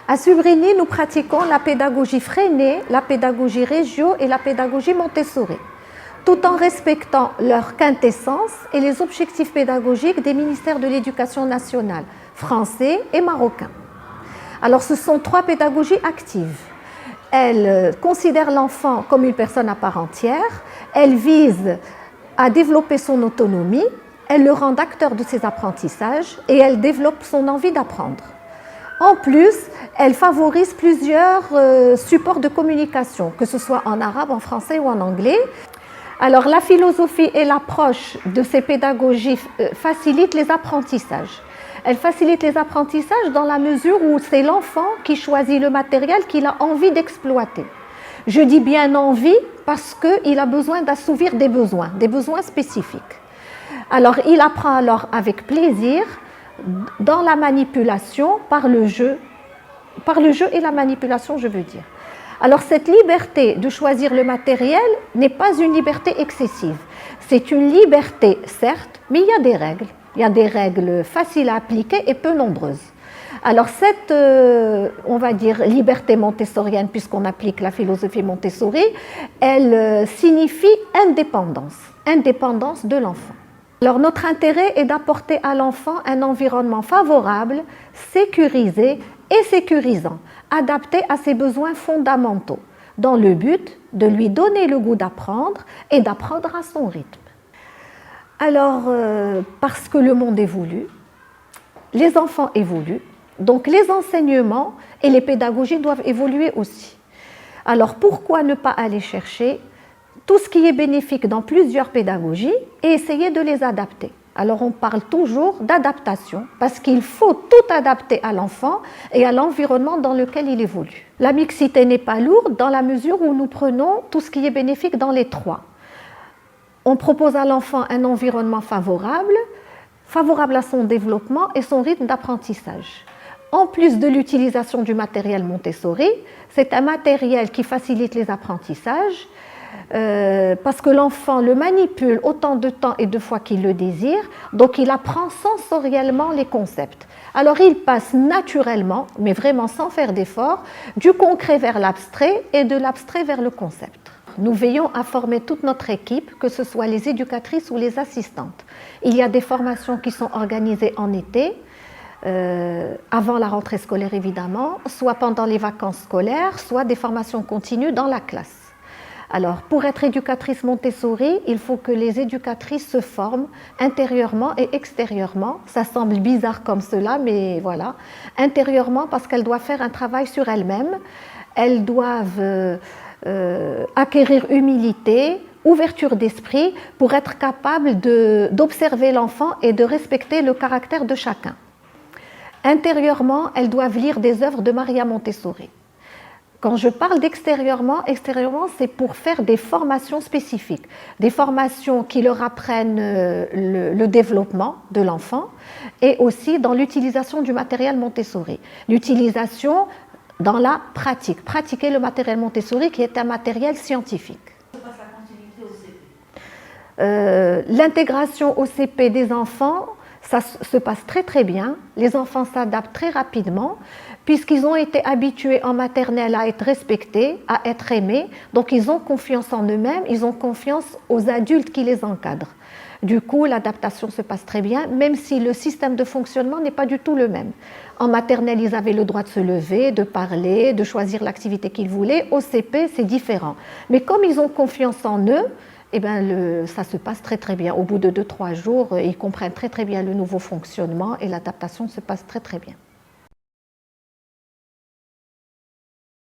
À Subrini, nous pratiquons la pédagogie Freinet, la pédagogie Reggio et la pédagogie Montessori, tout en respectant leur quintessence et les objectifs pédagogiques des ministères de l'Éducation nationale, français et marocain. Alors, ce sont 3 pédagogies actives. Elles considèrent l'enfant comme une personne à part entière, elles visent à développer son autonomie, elles le rendent acteur de ses apprentissages et elles développent son envie d'apprendre. En plus, elles favorisent plusieurs supports de communication, que ce soit en arabe, en français ou en anglais. Alors, la philosophie et l'approche de ces pédagogies facilitent les apprentissages. Elles facilitent les apprentissages dans la mesure où c'est l'enfant qui choisit le matériel qu'il a envie d'exploiter. Je dis bien envie parce qu'il a besoin d'assouvir des besoins spécifiques. Alors, il apprend alors avec plaisir dans la manipulation par le jeu et la manipulation, je veux dire. Alors, cette liberté de choisir le matériel n'est pas une liberté excessive. C'est une liberté, certes, mais il y a des règles. Il y a des règles faciles à appliquer et peu nombreuses. Alors, cette, on va dire, liberté montessorienne, puisqu'on applique la philosophie Montessori, elle signifie indépendance de l'enfant. Alors, notre intérêt est d'apporter à l'enfant un environnement favorable, sécurisé et sécurisant, adapté à ses besoins fondamentaux, dans le but de lui donner le goût d'apprendre et d'apprendre à son rythme. Alors, parce que le monde évolue, les enfants évoluent, donc les enseignements et les pédagogies doivent évoluer aussi. Alors, pourquoi ne pas aller chercher tout ce qui est bénéfique dans plusieurs pédagogies et essayer de les adapter? Alors, on parle toujours d'adaptation parce qu'il faut tout adapter à l'enfant et à l'environnement dans lequel il évolue. La mixité n'est pas lourde dans la mesure où nous prenons tout ce qui est bénéfique dans les 3. On propose à l'enfant un environnement favorable à son développement et son rythme d'apprentissage. En plus de l'utilisation du matériel Montessori, c'est un matériel qui facilite les apprentissages parce que l'enfant le manipule autant de temps et de fois qu'il le désire, donc il apprend sensoriellement les concepts. Alors il passe naturellement, mais vraiment sans faire d'effort, du concret vers l'abstrait et de l'abstrait vers le concept. Nous veillons à former toute notre équipe, que ce soit les éducatrices ou les assistantes. Il y a des formations qui sont organisées en été, avant la rentrée scolaire évidemment, soit pendant les vacances scolaires, soit des formations continues dans la classe. Alors, pour être éducatrice Montessori, il faut que les éducatrices se forment intérieurement et extérieurement. Ça semble bizarre comme cela, mais voilà. Intérieurement, parce qu'elles doivent faire un travail sur elles-mêmes. Elles doivent acquérir humilité, ouverture d'esprit pour être capables d'observer l'enfant et de respecter le caractère de chacun. Intérieurement, elles doivent lire des œuvres de Maria Montessori. Quand je parle d'extérieurement, c'est pour faire des formations spécifiques, des formations qui leur apprennent le développement de l'enfant et aussi dans l'utilisation du matériel Montessori. L'utilisation dans la pratique, pratiquer le matériel Montessori qui est un matériel scientifique. L'intégration au CP des enfants, ça se passe très très bien. Les enfants s'adaptent très rapidement puisqu'ils ont été habitués en maternelle à être respectés, à être aimés. Donc ils ont confiance en eux-mêmes, ils ont confiance aux adultes qui les encadrent. Du coup, l'adaptation se passe très bien, même si le système de fonctionnement n'est pas du tout le même. En maternelle, ils avaient le droit de se lever, de parler, de choisir l'activité qu'ils voulaient. Au CP, c'est différent. Mais comme ils ont confiance en eux, eh bien, ça se passe très très bien. Au bout de 2-3 jours, ils comprennent très très bien le nouveau fonctionnement et l'adaptation se passe très très bien.